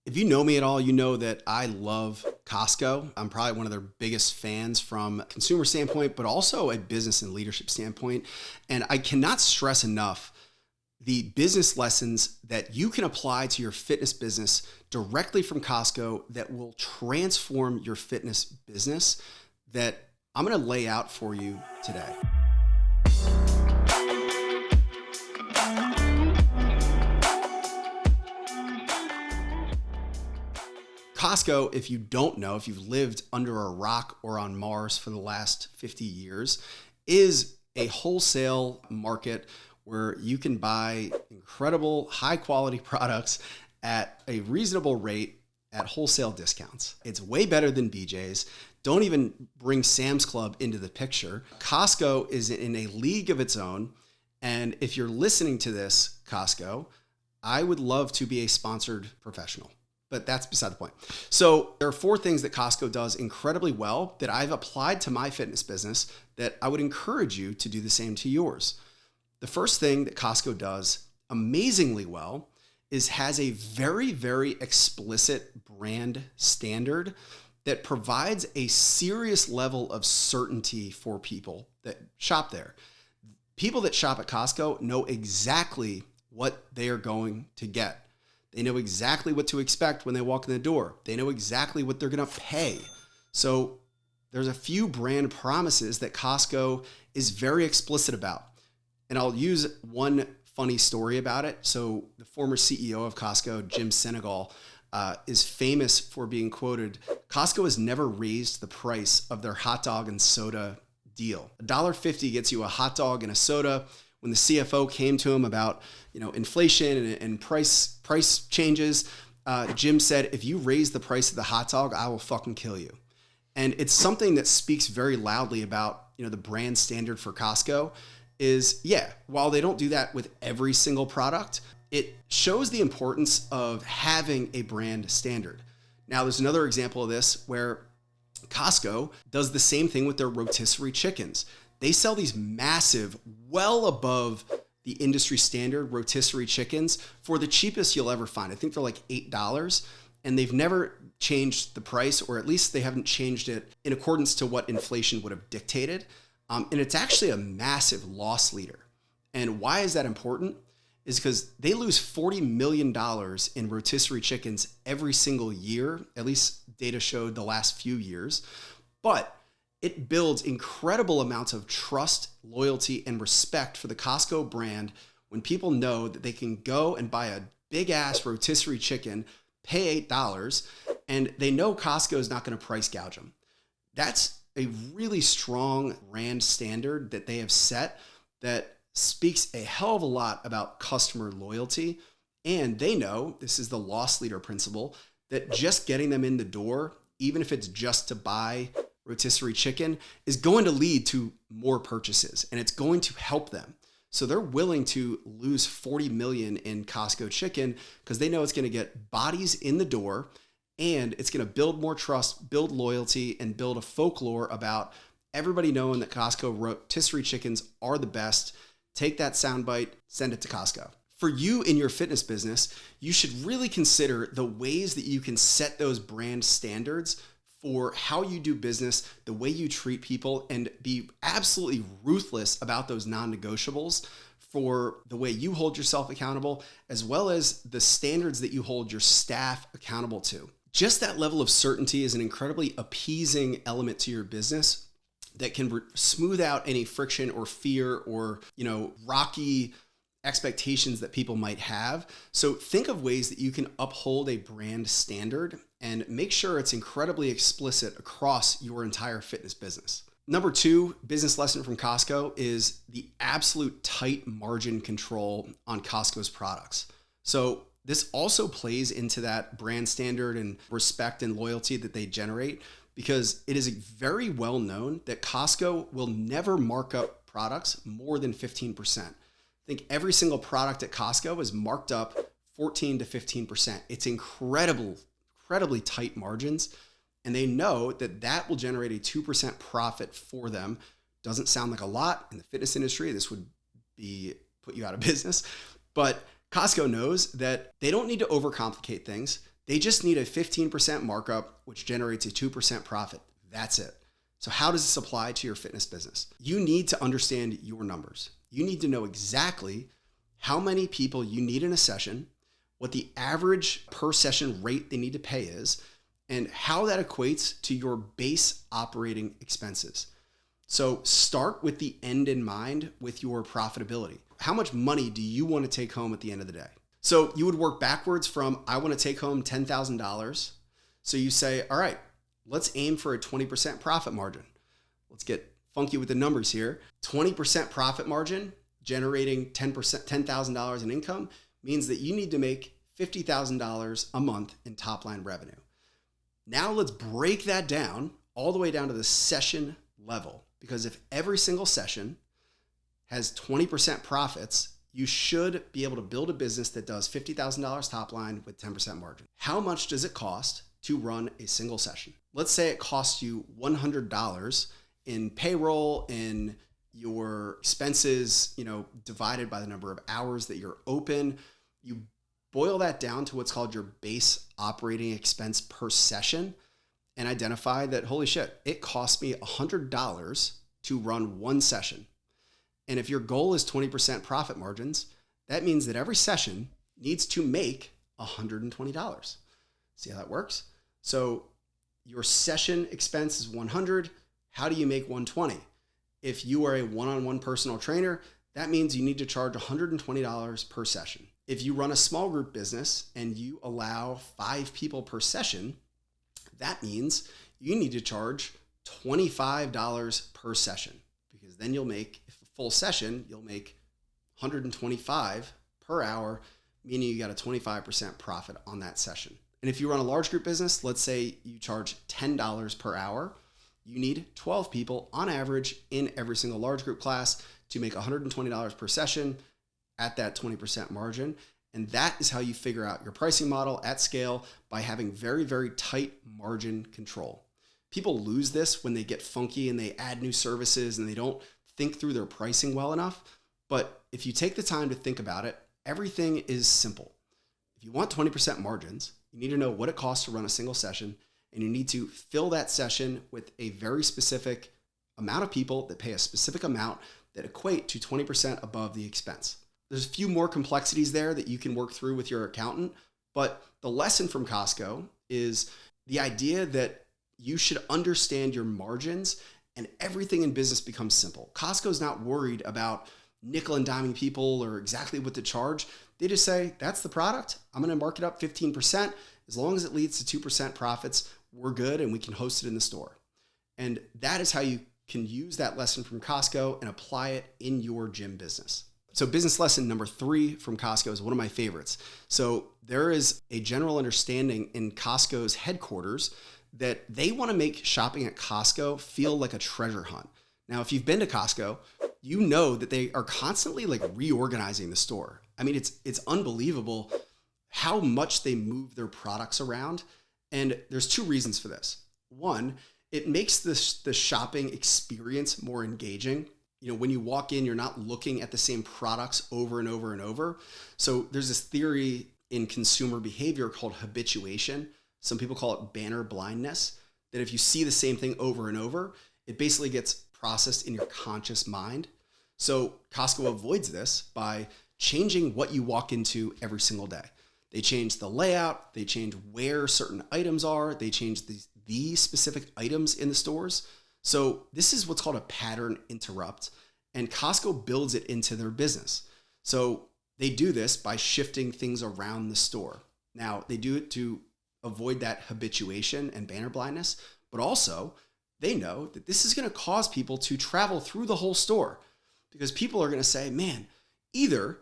If you know me at all, you know that I love Costco. I'm probably one of their biggest fans from a consumer standpoint, but also a business and leadership standpoint. And I cannot stress enough the business lessons that you can apply to your fitness business directly from Costco that will transform your fitness business that I'm going to lay out for you today. Costco, if you don't know, if you've lived under a rock or on Mars for the last 50 years, is a wholesale market where you can buy incredible high quality products at a reasonable rate at wholesale discounts. It's way better than BJ's. Don't even bring Sam's Club into the picture. Costco is in a league of its own. And if you're listening to this, Costco, I would love to be a sponsored professional. But that's beside the point. So there are 4 things that Costco does incredibly well that I've applied to my fitness business that I would encourage you to do the same to yours. The first thing that Costco does amazingly well is has a very, very explicit brand standard that provides a serious level of certainty for people that shop there. People that shop at Costco know exactly what they are going to get. They know exactly what to expect when they walk in the door. They know exactly what they're going to pay. So there's a few brand promises that Costco is very explicit about. And I'll use one funny story about it. So the former CEO of Costco, Jim Senegal, is famous for being quoted, "Costco has never raised the price of their hot dog and soda deal. $1.50 gets you a hot dog and a soda." When the CFO came to him about, inflation and price changes, Jim said, "If you raise the price of the hot dog, I will fucking kill you." And it's something that speaks very loudly about, the brand standard for Costco is, while they don't do that with every single product, it shows the importance of having a brand standard. Now, there's another example of this where Costco does the same thing with their rotisserie chickens. They sell these massive, well above the industry standard rotisserie chickens for the cheapest you'll ever find. I think they're like $8, and they've never changed the price, or at least they haven't changed it in accordance to what inflation would have dictated. And it's actually a massive loss leader. And why is that important? Is because they lose $40 million in rotisserie chickens every single year. At least data showed the last few years. But it builds incredible amounts of trust, loyalty, and respect for the Costco brand when people know that they can go and buy a big ass rotisserie chicken, pay $8, and they know Costco is not going to price gouge them. That's a really strong brand standard that they have set that speaks a hell of a lot about customer loyalty. And they know, this is the loss leader principle, that just getting them in the door, even if it's just to buy rotisserie chicken, is going to lead to more purchases, and it's going to help them. So they're willing to lose $40 million in Costco chicken because they know it's going to get bodies in the door, and it's going to build more trust, build loyalty, and build a folklore about everybody knowing that Costco rotisserie chickens are the best. Take that soundbite, send it to Costco. For you in your fitness business, you should really consider the ways that you can set those brand standards for how you do business, the way you treat people, and be absolutely ruthless about those non-negotiables for the way you hold yourself accountable, as well as the standards that you hold your staff accountable to. Just that level of certainty is an incredibly appeasing element to your business that can smooth out any friction or fear or, rocky expectations that people might have. So think of ways that you can uphold a brand standard and make sure it's incredibly explicit across your entire fitness business. Number 2 business lesson from Costco is the absolute tight margin control on Costco's products. So this also plays into that brand standard and respect and loyalty that they generate, because it is very well known that Costco will never mark up products more than 15%. I think every single product at Costco is marked up 14 to 15%. It's incredibly tight margins, and they know that that will generate a 2% profit for them. Doesn't sound like a lot in the fitness industry. This would put you out of business, but Costco knows that they don't need to overcomplicate things. They just need a 15% markup, which generates a 2% profit. That's it. So how does this apply to your fitness business? You need to understand your numbers. You need to know exactly how many people you need in a session, what the average per session rate they need to pay is, and how that equates to your base operating expenses. So start with the end in mind with your profitability. How much money do you want to take home at the end of the day? So you would work backwards from, I want to take home $10,000. So you say, all right, let's aim for a 20% profit margin. Let's get funky with the numbers here. 20% profit margin, generating $10,000 in income, means that you need to make $50,000 a month in top line revenue. Now let's break that down all the way down to the session level, because if every single session has 20% profits, you should be able to build a business that does $50,000 top line with 10% margin. How much does it cost to run a single session? Let's say it costs you $100 in payroll, in your expenses, divided by the number of hours that you're open. You boil that down to what's called your base operating expense per session and identify that, holy shit, it cost me $100 to run one session. And if your goal is 20% profit margins, that means that every session needs to make $120. See how that works? So your session expense is 100. How do you make 120? If you are a one-on-one personal trainer, that means you need to charge $120 per session. If you run a small group business and you allow 5 people per session, that means you need to charge $25 per session, because then you'll make, if a full session, you'll make $125 per hour, meaning you got a 25% profit on that session. And if you run a large group business, let's say you charge $10 per hour, you need 12 people on average in every single large group class to make $120 per session at that 20% margin. And that is how you figure out your pricing model at scale, by having very, very tight margin control. People lose this when they get funky and they add new services and they don't think through their pricing well enough. But if you take the time to think about it, everything is simple. If you want 20% margins, you need to know what it costs to run a single session, and you need to fill that session with a very specific amount of people that pay a specific amount that equate to 20% above the expense. There's a few more complexities there that you can work through with your accountant, but the lesson from Costco is the idea that you should understand your margins and everything in business becomes simple. Costco's not worried about nickel and diming people or exactly what to charge. They just say, that's the product. I'm going to mark it up 15%. As long as it leads to 2% profits, we're good and we can host it in the store. And that is how you can use that lesson from Costco and apply it in your gym business. So business lesson number 3 from Costco is one of my favorites. So there is a general understanding in Costco's headquarters that they want to make shopping at Costco feel like a treasure hunt. Now, if you've been to Costco, you know that they are constantly reorganizing the store. I mean, it's unbelievable how much they move their products around. And there's 2 reasons for this. One, it makes the shopping experience more engaging. When you walk in, you're not looking at the same products over and over and over. So there's this theory in consumer behavior called habituation. Some people call it banner blindness, that if you see the same thing over and over, it basically gets processed in your conscious mind. So Costco avoids this by changing what you walk into every single day. They change the layout, they change where certain items are, they change the specific items in the stores. So this is what's called a pattern interrupt, and Costco builds it into their business. So they do this by shifting things around the store. Now, they do it to avoid that habituation and banner blindness, but also they know that this is going to cause people to travel through the whole store, because people are going to say, man, either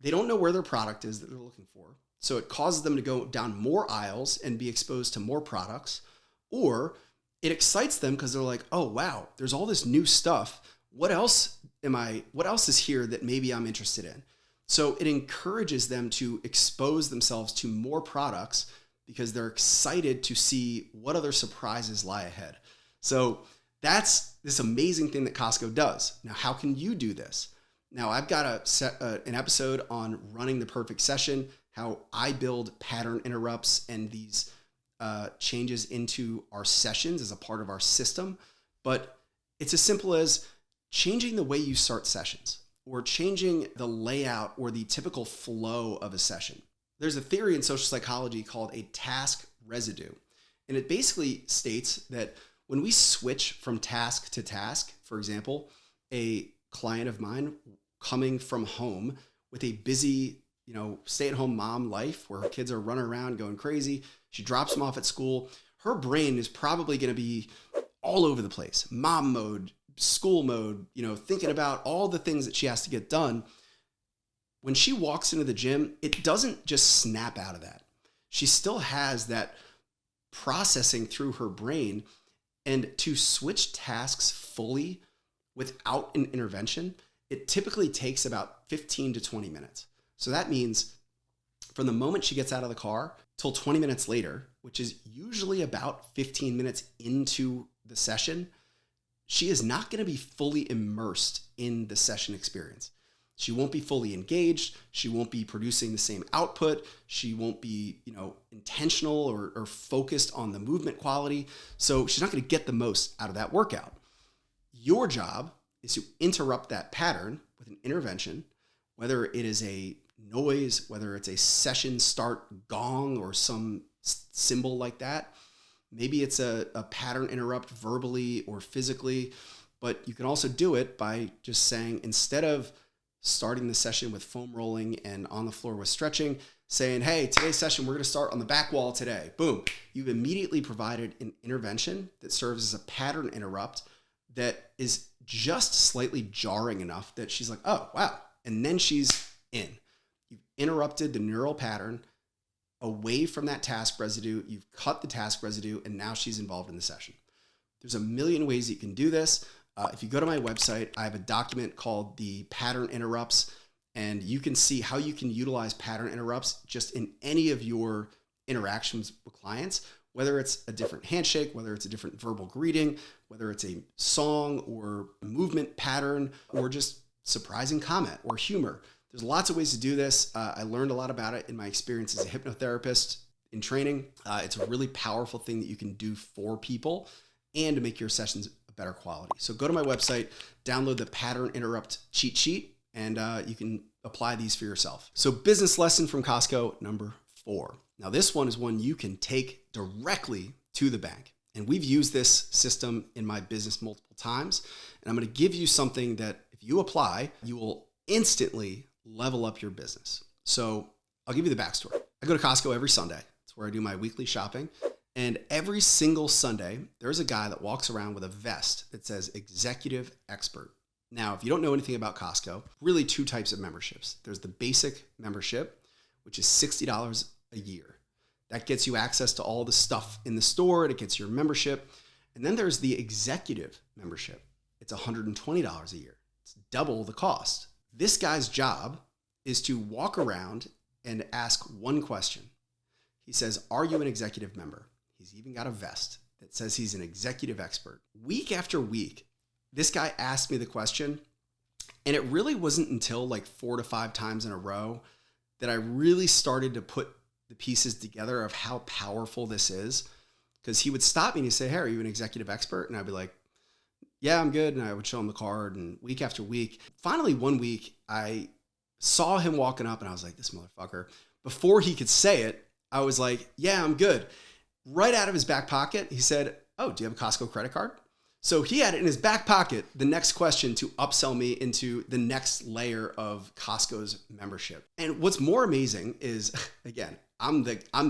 they don't know where their product is that they're looking for, so it causes them to go down more aisles and be exposed to more products, or it excites them because they're like, oh, wow, there's all this new stuff. What else is here that maybe I'm interested in? So it encourages them to expose themselves to more products because they're excited to see what other surprises lie ahead. So that's this amazing thing that Costco does. Now, how can you do this? Now, I've got an episode on running the perfect session, how I build pattern interrupts and these changes into our sessions as a part of our system. But it's as simple as changing the way you start sessions or changing the layout or the typical flow of a session. There's a theory in social psychology called a task residue. And it basically states that when we switch from task to task, for example, a client of mine coming from home with a busy, stay-at-home mom life where her kids are running around going crazy, she drops them off at school, her brain is probably going to be all over the place. Mom mode, school mode, thinking about all the things that she has to get done. When she walks into the gym, it doesn't just snap out of that. She still has that processing through her brain, and to switch tasks fully without an intervention, it typically takes about 15 to 20 minutes. So that means from the moment she gets out of the car till 20 minutes later, which is usually about 15 minutes into the session, she is not going to be fully immersed in the session experience. She won't be fully engaged. She won't be producing the same output. She won't be, intentional or focused on the movement quality. So she's not going to get the most out of that workout. Your job is to interrupt that pattern with an intervention, whether it is a noise, whether it's a session start gong or some symbol like that. Maybe it's a pattern interrupt verbally or physically, but you can also do it by just saying, instead of starting the session with foam rolling and on the floor with stretching, saying, hey, today's session, we're going to start on the back wall today. Boom. You've immediately provided an intervention that serves as a pattern interrupt that is just slightly jarring enough that she's like, oh, wow. And then she's in. You've interrupted the neural pattern away from that task residue. You've cut the task residue, and now she's involved in the session. There's a million ways that you can do this. If you go to my website, I have a document called the pattern interrupts, and you can see how you can utilize pattern interrupts just in any of your interactions with clients, whether it's a different handshake, whether it's a different verbal greeting, whether it's a song or movement pattern, or just surprising comment or humor. There's lots of ways to do this. I learned a lot about it in my experience as a hypnotherapist in training. It's a really powerful thing that you can do for people and to make your sessions a better quality. So go to my website, download the pattern interrupt cheat sheet, and you can apply these for yourself. So business lesson from Costco number 4. Now this one is one you can take directly to the bank. And we've used this system in my business multiple times. And I'm going to give you something that if you apply, you will instantly level up your business. So I'll give you the backstory. I go to Costco every Sunday. It's where I do my weekly shopping. And every single Sunday, there's a guy that walks around with a vest that says executive expert. Now, if you don't know anything about Costco, really 2 types of memberships. There's the basic membership, which is $60 a year. That gets you access to all the stuff in the store. It gets your membership. And then there's the executive membership. It's $120 a year. It's double the cost. This guy's job is to walk around and ask one question. He says, are you an executive member? He's even got a vest that says he's an executive expert. Week after week, this guy asked me the question, and it really wasn't until like 4 to 5 times in a row that I really started to put the pieces together of how powerful this is. Because he would stop me and he'd say, hey, are you an executive expert? And I'd be like, yeah, I'm good. And I would show him the card, and week after week. Finally, one week, I saw him walking up and I was like, this motherfucker. Before he could say it, I was like, yeah, I'm good. Right out of his back pocket, he said, oh, do you have a Costco credit card? So he had it in his back pocket, the next question to upsell me into the next layer of Costco's membership. And what's more amazing is, again, I'm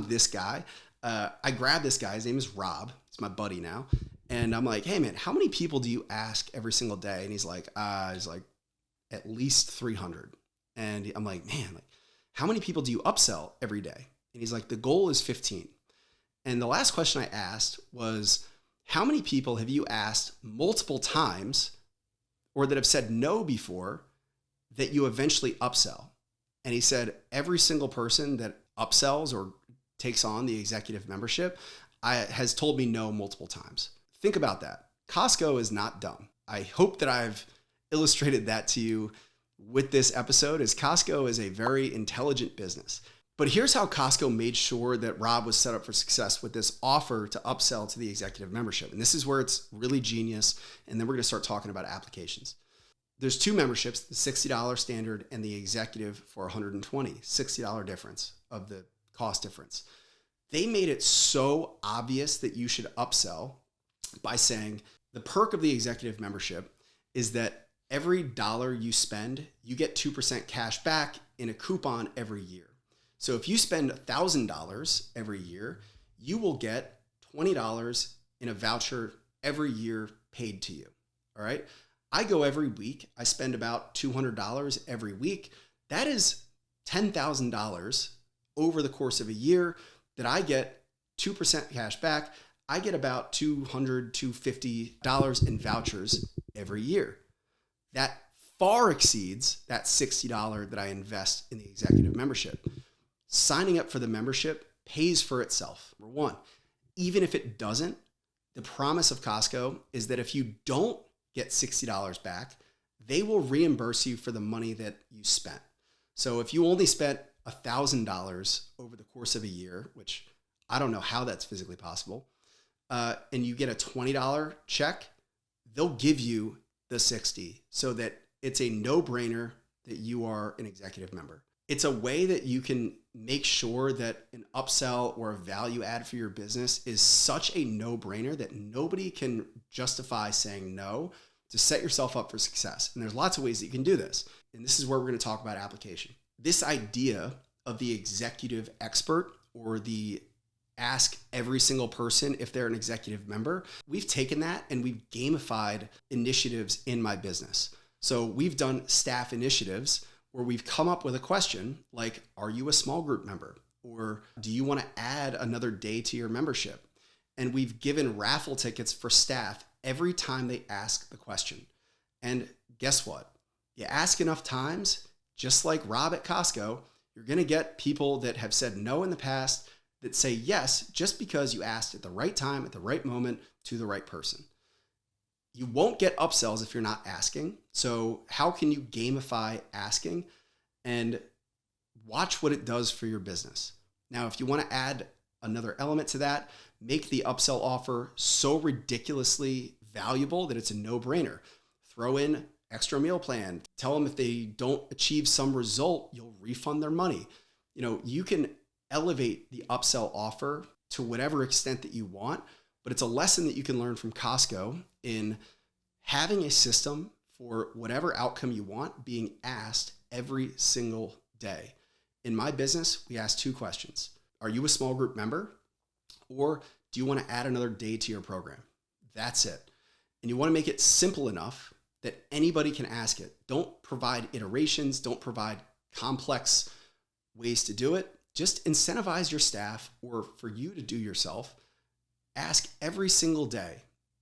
this guy. I grabbed this guy. His name is Rob. He's my buddy now. And I'm like, hey man, how many people do you ask every single day? And he's like, at least 300. And I'm like, man, how many people do you upsell every day? And he's like, the goal is 15. And the last question I asked was, how many people have you asked multiple times or that have said no before that you eventually upsell? And he said, every single person that upsells or takes on the executive membership has told me no multiple times. Think about that. Costco is not dumb. I hope that I've illustrated that to you with this episode, is Costco is a very intelligent business. But here's how Costco made sure that Rob was set up for success with this offer to upsell to the executive membership. And this is where it's really genius. And then we're going to start talking about applications. There's two memberships, the $60 standard and the executive for $120, $60 difference of the cost difference. They made it so obvious that you should upsell by saying the perk of the executive membership is that every dollar you spend, you get 2% cash back in a coupon every year. So if you spend $1,000 every year, you will get $20 in a voucher every year paid to you. All right. I go every week. I spend about $200 every week. That is $10,000 over the course of a year that I get 2% cash back. I get about $200, $250 in vouchers every year. That far exceeds that $60 that I invest in the executive membership. Signing up for the membership pays for itself. Number one, even if it doesn't, the promise of Costco is that if you don't get $60 back, they will reimburse you for the money that you spent. So if you only spent $1,000 over the course of a year, which I don't know how that's physically possible, and you get a $20 check, they'll give you the $60 so that it's a no-brainer that you are an executive member. It's a way that you can make sure that an upsell or a value add for your business is such a no-brainer that nobody can justify saying no to set yourself up for success. And there's lots of ways that you can do this. And this is where we're going to talk about application. This idea of the executive expert or the ask every single person if they're an executive member, we've taken that and we've gamified initiatives in my business. So we've done staff initiatives where we've come up with a question like, are you a small group member? Or do you want to add another day to your membership? And we've given raffle tickets for staff every time they ask the question. And guess what? You ask enough times, just like Rob at Costco, you're going to get people that have said no in the past that say yes just because you asked at the right time, at the right moment, to the right person. You won't get upsells if you're not asking. So how can you gamify asking and watch what it does for your business? Now, if you want to add another element to that, make the upsell offer so ridiculously valuable that it's a no-brainer. Throw in extra meal plan. Tell them if they don't achieve some result, you'll refund their money. You can elevate the upsell offer to whatever extent that you want, but it's a lesson that you can learn from Costco in having a system for whatever outcome you want being asked every single day. In my business, we ask two questions. Are you a small group member? Or do you want to add another day to your program? That's it. And you want to make it simple enough that anybody can ask it. Don't provide iterations. Don't provide complex ways to do it. Just incentivize your staff or for you to do yourself. Ask every single day,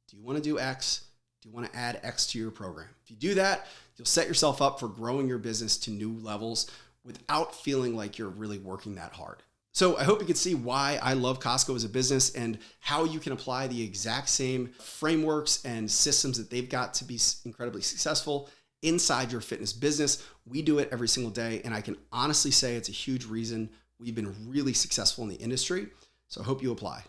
do you want to do X? Do you want to add X to your program? If you do that, you'll set yourself up for growing your business to new levels without feeling like you're really working that hard. So I hope you can see why I love Costco as a business and how you can apply the exact same frameworks and systems that they've got to be incredibly successful inside your fitness business. We do it every single day, and I can honestly say it's a huge reason we've been really successful in the industry. So I hope you apply.